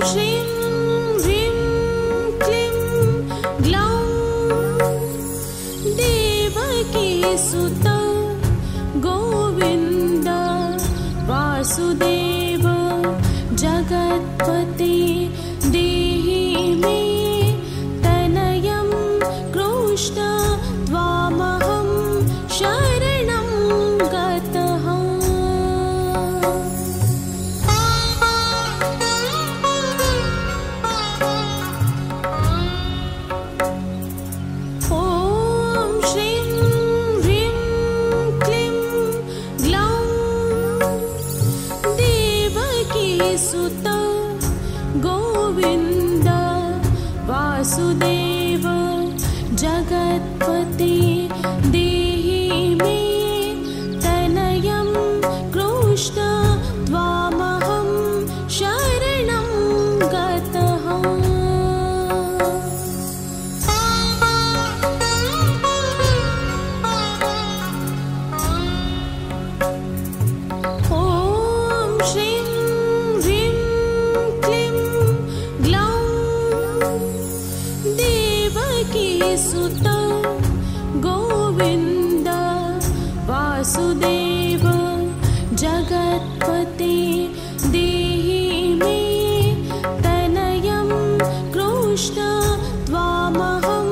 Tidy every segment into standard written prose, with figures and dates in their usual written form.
श्रीं ह्रीं क्लीं ग्लौं देवकीसुतं गोविन्द वासुदेव जगत्पते देहि मे तनयं कृष्ण त्वामहं शरणं गतः। ॐ श्रीं ह्रीं क्लीं ग्लौं देवकीसुतं गोविन्द वासुदेव जगत्पते देहि मे तनयं कृष्ण त्वामहं शरणं गतः। ॐ श्रीं ह्रीं क्लीं ग्लौं देवकीसुतं गोविन्द वासुदेव जगत्पते देहि मे तनयं कृष्ण त्वामहं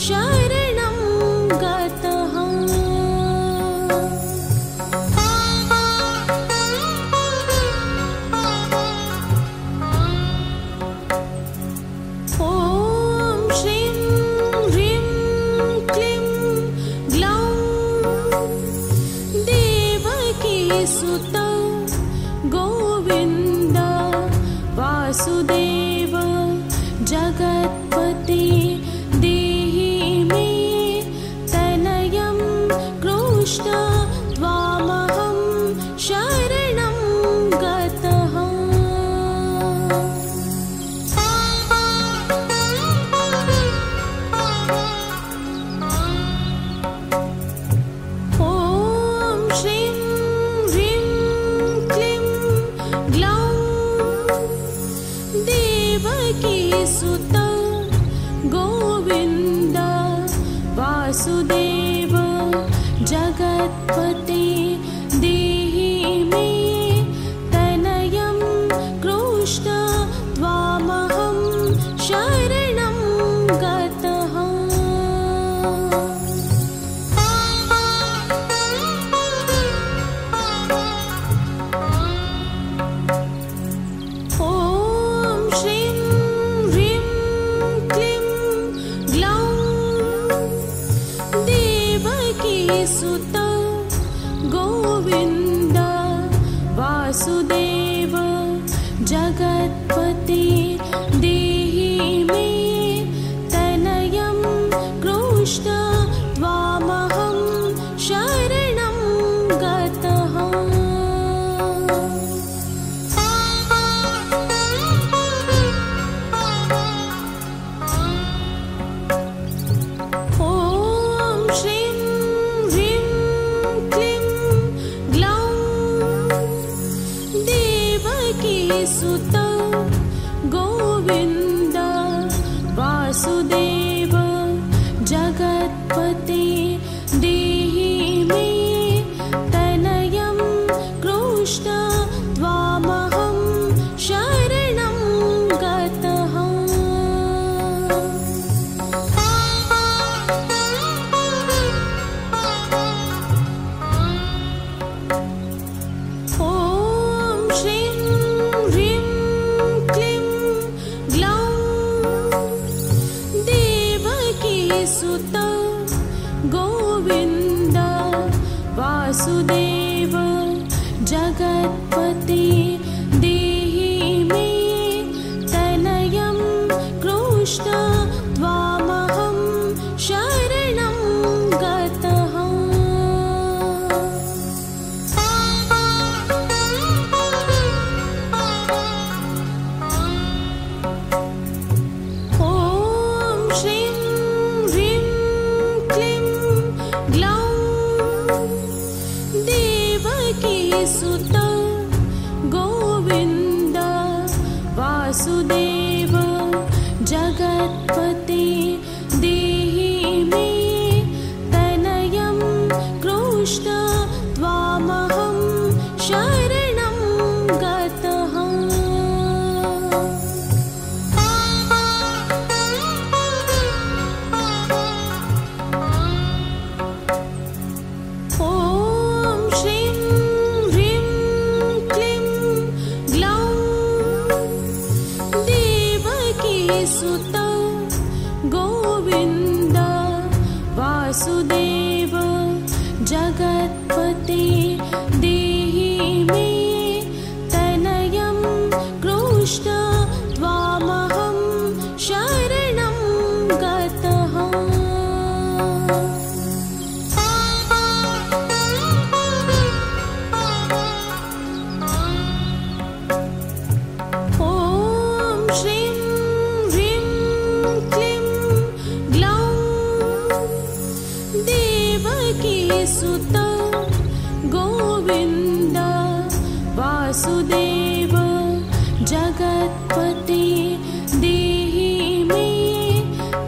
शरणं गतः। ॐ श्रीं ह्रीं क्लीं ग्लौं देवकीसुतं गोविन्द वासुदेव जगत्पते देहि मे तनयं कृष्ण त्वामहं शरणं गतः। ॐ श्रीं ह्रीं क्लीं ग्लौं देवकीसुतं गोविन्द वासुदेव जगत्पते देहि मे तनयं कृष्ण त्वामहं शरणं गतः। ॐ श्रीं ह्रीं क्लीं ग्लौं देवकीसुतं गोविन्द वासुदेव जगत्पते देहि मे तनयं कृष्ण त्वामहं शरणं गतः। ॐ श्रीं ह्रीं क्लीं ग्लौं देवकीसुतं गोविन्द वासुदेव जगत्पते देहि मे तनयं कृष्ण त्वामहं शरणं गतः। ॐ श्रीं ह्रीं क्लीं ग्लौं देवकीसुतं गोविन्द वासुदेव जगत्पते देहि मे तनयं कृष्ण त्वामहं शरणं गतः। ॐ श्रीं ह्रीं क्लीं ग्लौं देवकीसुतं गोविन्द शरणं गतः। ॐ श्रीं ह्रीं क्लीं ग्लौं देवकीसुत गोविन्द वासुदेव जगत्पते देहि मे तनयं कृष्ण त्वामहं शरणं गतः। ॐ श्रीं ह्रीं क्लीं ग्लौं देवकीसुत गोविन्द वासुदेव जगत्पते देहि मे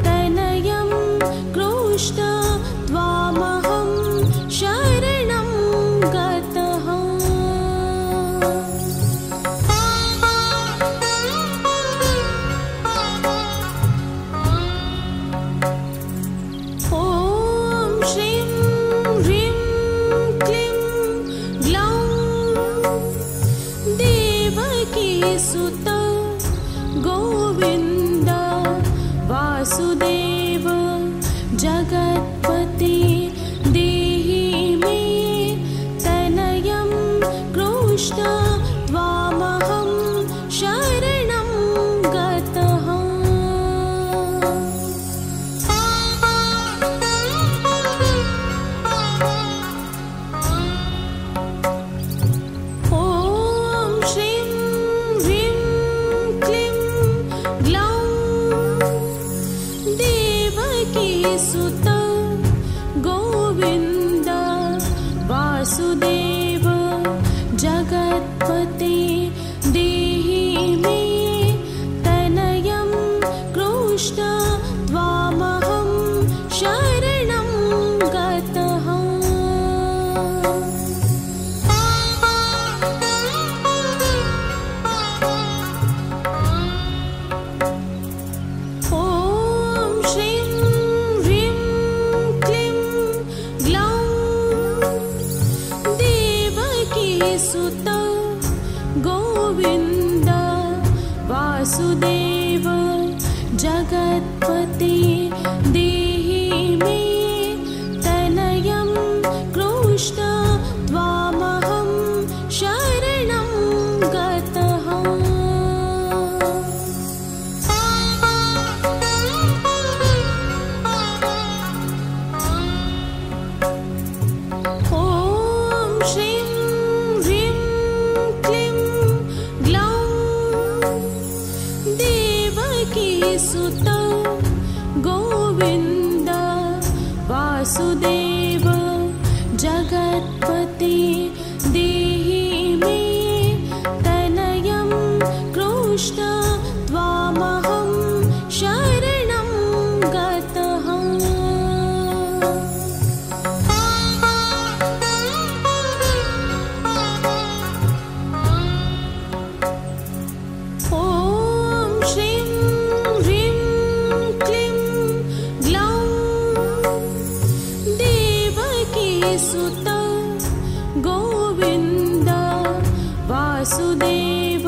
तनयं कृष्ण त्वामहं शरणं गतः। ॐ श्रीं ह्रीं क्लीं ग्लौं देवकीसुत गोविन्द वासुदेव जगत्पते देहि मे तनयं कृष्ण त्वामहं शरणं गतः। ॐ श्रीं ह्रीं क्लीं ग्लौं देवकीसुत गोविन्द वासुदेव जगत्पते देहि मे तनयं कृष्ण त्वामहं शरणं गतः। ॐ श्रीं ह्रीं क्लीं ग्लौं देवकीसुत गोविन्द वासुदेव जगत्पते देहि मे तनयं कृष्ण त्वामहं शरणं गतः। ॐ श्रीं ह्रीं क्लीं ग्लौं देवकीसुत गोविन्द वासुदेव जगत्पते देहि मे तनयं कृष्ण त्वामहं शरणं गतः। ॐ श्रीं ह्रीं क्लीं ग्लौं देवकीसुत गोविन्द वासुदेव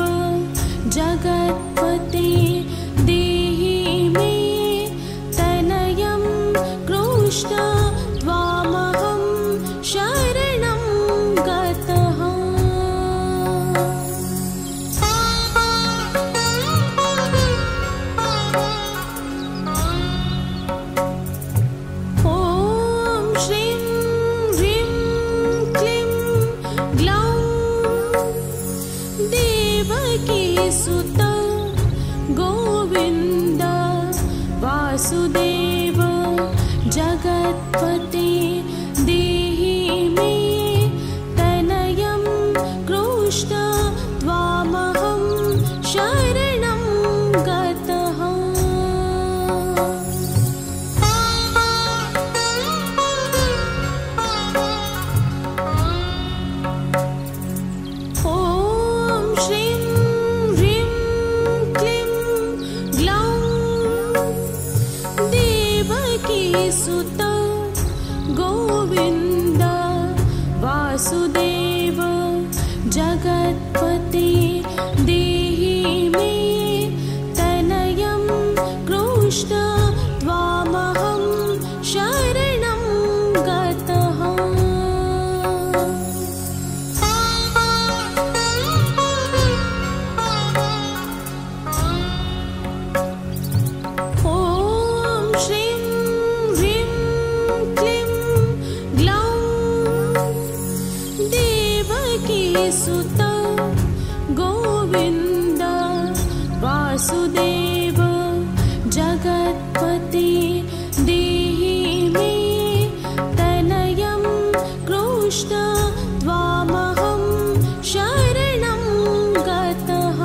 जगत्पते देहि मे तनयं कृष्ण त्वामहं शरणं गतः। ॐ श्रीं ह्रीं क्लीं ग्लौं देवकीसुत गोविन्द वासुदेव जगत्पते देहि मे तनयं कृष्ण त्वामहं शरणं गतः। ॐ श्रीं ह्रीं क्लीं ग्लौं देवकीसुत गोविन्द वासुदेव जगत्पते देहि मे तनयं कृष्ण त्वामहं शरणं गतः। ॐ श्रीं ह्रीं क्लीं ग्लौं देवकीसुत गोविन्द वासुदेव जगत्पते देहि मे तनयं कृष्ण त्वामहं शरणं गतः।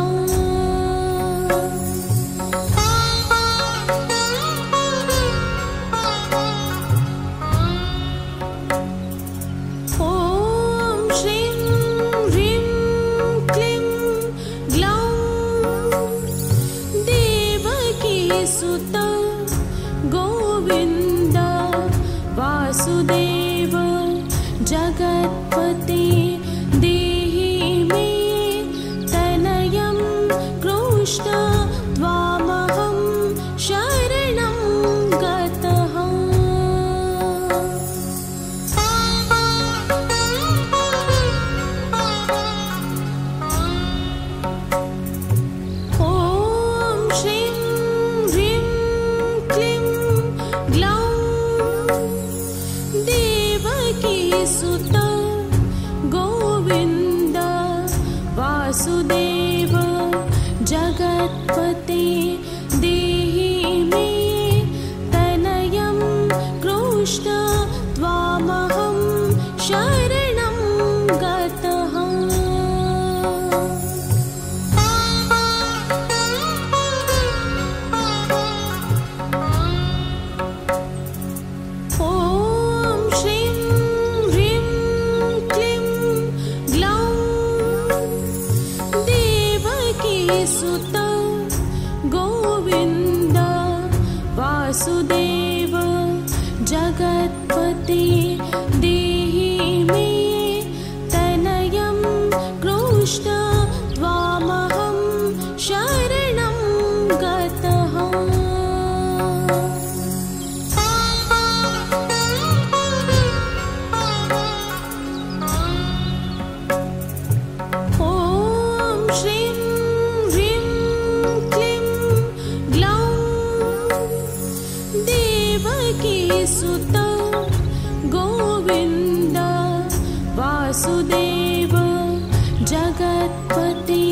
ॐ श्रीं ह्रीं क्लीं ग्लौं देवकीसुत गोविन्द वासुदेव जगत्पते देहि मे तनयं कृष्ण त्वामहं शरणं गतः। ॐ श्रीं ह्रीं क्लीं ग्लौं देवकीसुत गोविन्द वासुदेव जगत्पते देहि मे तनयं कृष्ण त्वामहं शरणं गतः। ॐ श्रीं ह्रीं क्लीं ग्लौं देवकीसुत गोविन्द वासुदेव जगत्पते देहि मे तनयं कृष्ण त्वामहं शरणं गतः। ॐ श्रीं ह्रीं क्लीं ग्लौं देवकीसुत गोविन्द वासुदेव जगत्पते